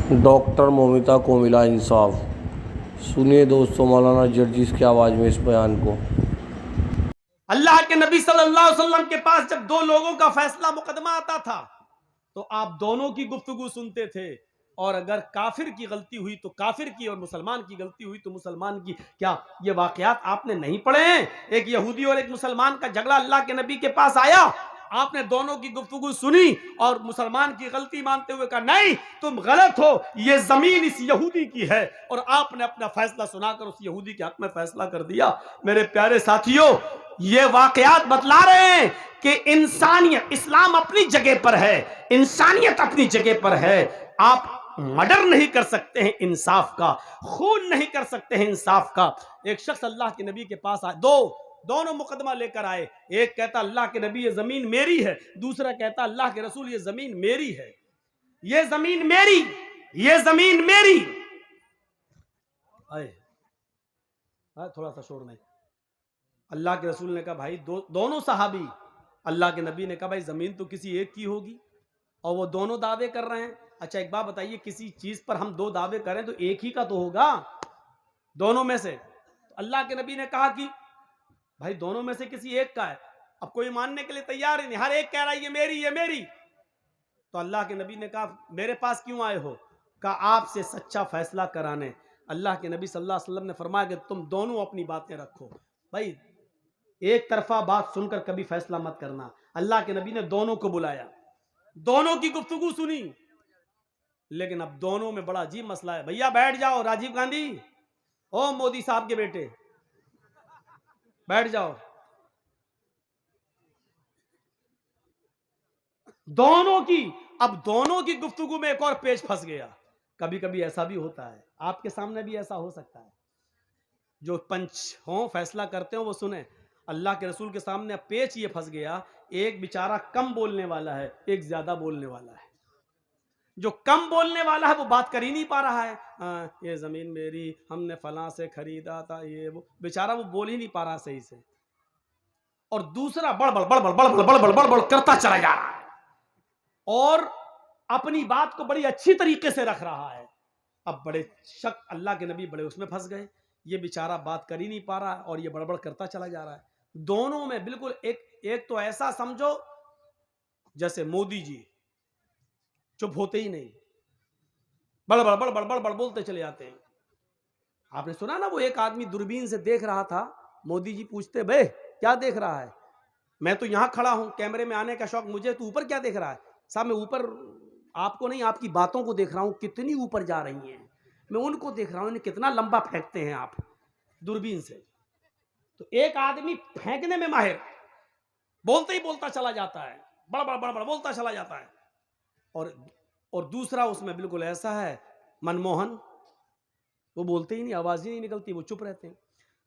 Doctor Momita को मिला इंसाफ। सुनिए दोस्तों मौलाना जर्जिस की आवाज़ में इस बयान को। अल्लाह के नबी सल्लल्लाहु अलैहि वसल्लम के पास जब दो लोगों का फैसला मुकदमा आता था तो आप दोनों की गुफ्तगू सुनते थे, और अगर काफिर की गलती हुई तो काफिर की, और मुसलमान की गलती हुई तो मुसलमान की। क्या ये वाकयात आपने नहीं पढ़े हैं? एक यहूदी और एक मुसलमान का झगड़ा अल्लाह के नबी के पास आया, आपने दोनों की गुफ्तगू सुनी और मुसलमान की गलती मानते हुए कहा नहीं तुम गलत हो, ये जमीन इस यहूदी की है, और आपने अपना फैसला सुनाकर उस यहूदी के हक में फैसला कर दिया। मेरे प्यारे साथियों, ये वाकयात बतला रहे हैं कि इंसानियत, इस्लाम अपनी जगह पर है, इंसानियत अपनी जगह पर है। आप मर्डर नहीं कर सकते हैं इंसाफ का, खून नहीं कर सकते हैं इंसाफ का। एक शख्स अल्लाह के नबी के पास आए, दोनों मुकदमा लेकर आए। एक कहता अल्लाह के नबी ये जमीन मेरी है, दूसरा कहता अल्लाह के रसूल ये जमीन मेरी है, ये जमीन मेरी, ये जमीन मेरी। थोड़ा सा शोर नहीं। अल्लाह के रसूल ने कहा भाई दोनों सहाबी, अल्लाह के नबी ने कहा भाई जमीन तो किसी एक की होगी, और वो दोनों दावे कर रहे हैं। अच्छा एक बात बताइए, किसी चीज पर हम दो दावे करें तो एक ही का तो होगा, दोनों में से। तो अल्लाह के नबी ने कहा कि भाई दोनों में से किसी एक का है। अब कोई मानने के लिए तैयार ही नहीं, हर एक कह रहा है ये मेरी, ये मेरी। तो अल्लाह के नबी ने कहा मेरे पास क्यों आए हो? कहा आपसे सच्चा फैसला कराने। अल्लाह के नबी सल्लल्लाहु अलैहि वसल्लम ने फरमाया कि तुम दोनों अपनी बातें रखो। भाई एक तरफा बात सुनकर कभी फैसला मत करना। अल्लाह के नबी ने दोनों को बुलाया, दोनों की गुफ्तगू सुनी, लेकिन अब दोनों में बड़ा अजीब मसला है। भैया बैठ जाओ, राजीव गांधी, ओ मोदी साहब के बेटे बैठ जाओ। अब दोनों की गुफ्तगू में एक और पेच फंस गया। कभी कभी ऐसा भी होता है, आपके सामने भी ऐसा हो सकता है। जो पंच हो फैसला करते हो वो सुने। अल्लाह के रसूल के सामने अब पेच ये फंस गया, एक बेचारा कम बोलने वाला है, एक ज्यादा बोलने वाला है। जो कम बोलने वाला है वो बात कर ही नहीं पा रहा है, ये जमीन मेरी, हमने फलां से खरीदा था, ये वो, बेचारा वो बोल ही नहीं पा रहा सही से। और दूसरा बड़बड़ बड़बड़ बड़बड़ बड़बड़ बड़बड़ करता चला जा रहा है और अपनी बात को बड़ी अच्छी तरीके से रख रहा है। अब बड़े शक, अल्लाह के नबी बड़े उसमें फंस गए, ये बेचारा बात कर ही नहीं पा रहा और ये बड़बड़ करता चला जा रहा है। दोनों में बिल्कुल एक तो ऐसा समझो जैसे मोदी जी चुप होते ही नहीं, बड़बड़ बड़बड़ बड़बड़ बोलते चले जाते हैं। आपने सुना ना, वो एक आदमी दूरबीन से देख रहा था, मोदी जी पूछते बे क्या देख रहा है? मैं तो यहां खड़ा हूं, कैमरे में आने का शौक मुझे, तू ऊपर क्या देख रहा है? साहब मैं ऊपर आपको नहीं, आपकी बातों को देख रहा हूं, कितनी ऊपर जा रही हैं, मैं उनको देख रहा हूं, इन्हें कितना लंबा फेंकते हैं आप दूरबीन से। तो एक आदमी फेंकने में माहिर, बोलते ही बोलता चला जाता है, बड़बड़ बड़बड़ बोलता चला जाता है। और दूसरा उसमें बिल्कुल ऐसा है मनमोहन, वो बोलते ही नहीं, आवाज ही नहीं निकलती, वो चुप रहते हैं।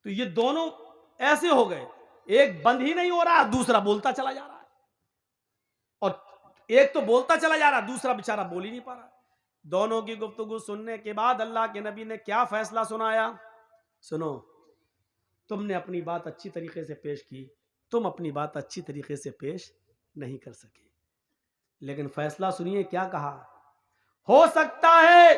तो ये दोनों ऐसे हो गए, एक बंद ही नहीं हो रहा, दूसरा बोलता चला जा रहा है, और एक तो बोलता चला जा रहा, दूसरा बेचारा बोल ही नहीं पा रहा। दोनों की गुफ्तगू सुनने के बाद अल्लाह के नबी ने क्या फैसला सुनाया? सुनो, तुमने अपनी बात अच्छी तरीके से पेश की, तुम अपनी बात अच्छी तरीके से पेश नहीं कर सके, लेकिन फैसला सुनिए क्या कहा। हो सकता है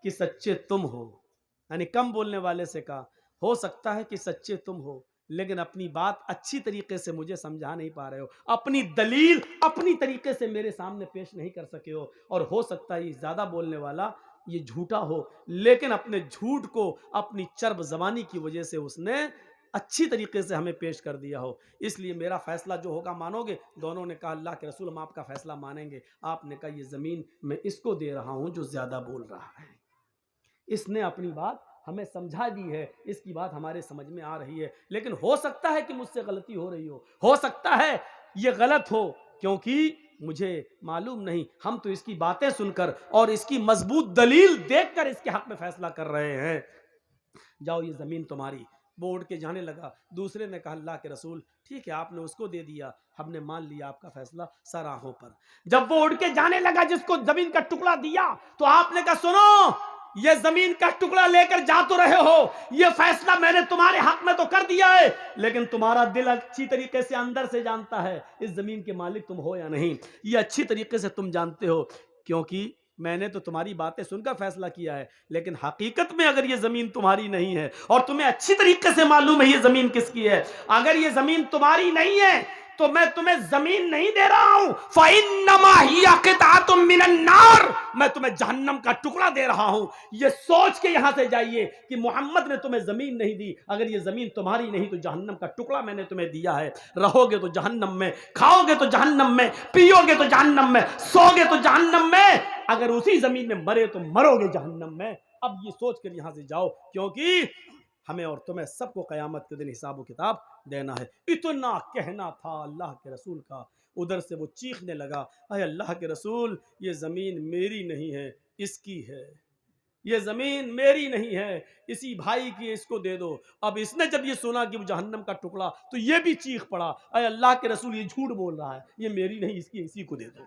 कि सच्चे तुम हो, यानी कम बोलने वाले से कहा हो सकता है कि सच्चे तुम हो, लेकिन अपनी बात अच्छी तरीके से मुझे समझा नहीं पा रहे हो, अपनी दलील अपनी तरीके से मेरे सामने पेश नहीं कर सके हो, और हो सकता है ये ज्यादा बोलने वाला ये झूठा हो, लेकिन अपने झूठ को अपनी चर्ब जबानी की वजह से उसने अच्छी तरीके से हमें पेश कर दिया हो, इसलिए मेरा फैसला जो होगा मानोगे? दोनों ने कहा अल्लाह के रसूल हम आपका फैसला मानेंगे। आपने कहा ये जमीन मैं इसको दे रहा हूं जो ज्यादा बोल रहा है, इसने अपनी बात हमें समझा दी है, इसकी बात हमारे समझ में आ रही है, लेकिन हो सकता है कि मुझसे गलती हो रही हो सकता है ये गलत हो, क्योंकि मुझे मालूम नहीं, हम तो इसकी बातें सुनकर और इसकी मजबूत दलील देखकर इसके हक में फैसला कर रहे हैं। जाओ ये जमीन तुम्हारी। वो उड़ के जाने लगा। दूसरे ने कहा अल्लाह के रसूल ठीक है, आपने उसको दे दिया, हमने मान लिया आपका फैसला सर आंखों पर। जब वो उड़ के जाने लगा, जिसको जमीन का टुकड़ा दिया, तो आपने कहा सुनो, ये जमीन का टुकड़ा लेकर जा तो रहे हो, ये फैसला मैंने तुम्हारे हक में तो कर दिया है, लेकिन तुम्हारा दिल अच्छी तरीके से अंदर से जानता है इस जमीन के मालिक तुम हो या नहीं, ये अच्छी तरीके से तुम जानते हो, क्योंकि میں نے تو تمہاری باتیں سن کر فیصلہ کیا ہے، لیکن حقیقت میں اگر یہ زمین تمہاری نہیں ہے اور تمہیں اچھی طریقے سے معلوم ہے یہ زمین کس کی ہے، اگر یہ زمین تمہاری نہیں ہے تو میں تمہیں زمین نہیں دے رہا ہوں، فَإِنَّمَا هِيَ قِطْعَةٌ مِّنَ النَّارِ، میں تمہیں جہنم کا ٹکڑا دے رہا ہوں۔ یہ سوچ کے یہاں سے جائیے کہ محمد نے تمہیں زمین نہیں دی، اگر یہ زمین تمہاری نہیں تو جہنم کا ٹکڑا میں نے تمہیں دیا ہے، رہو گے تو جہنم میں، کھاؤ گے تو جہنم میں، پیو گے تو جہنم میں، سو گے تو جہنم میں، اگر اسی زمین میں مرے تو مرو گے جہنم میں۔ اب یہ سوچ کر یہاں سے جاؤ، کیونکہ ہمیں اور تمہیں سب کو قیامت کے دن حساب و کتاب دینا ہے۔ اتنا کہنا تھا اللہ کے رسول کا، ادھر سے وہ چیخنے لگا، اے اللہ کے رسول، یہ زمین میری نہیں ہے، اس کی ہے، یہ زمین میری نہیں ہے، اسی بھائی کی، اس کو دے دو۔ اب اس نے جب یہ سنا کہ وہ جہنم کا ٹکڑا، تو یہ بھی چیخ پڑا، اے اللہ کے رسول، یہ جھوٹ بول رہا ہے، یہ میری نہیں، اس کی، اسی کو دے دو۔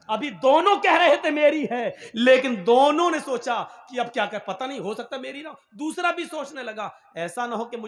ابھی دونوں کہہ رہے تھے میری ہے، لیکن دونوں نے سوچا کہ اب کیا کہ پتہ نہیں، ہو سکتا میری نہ ہو۔ دوسرا بھی سوچنے لگا ایسا نہ ہو کہ مجھے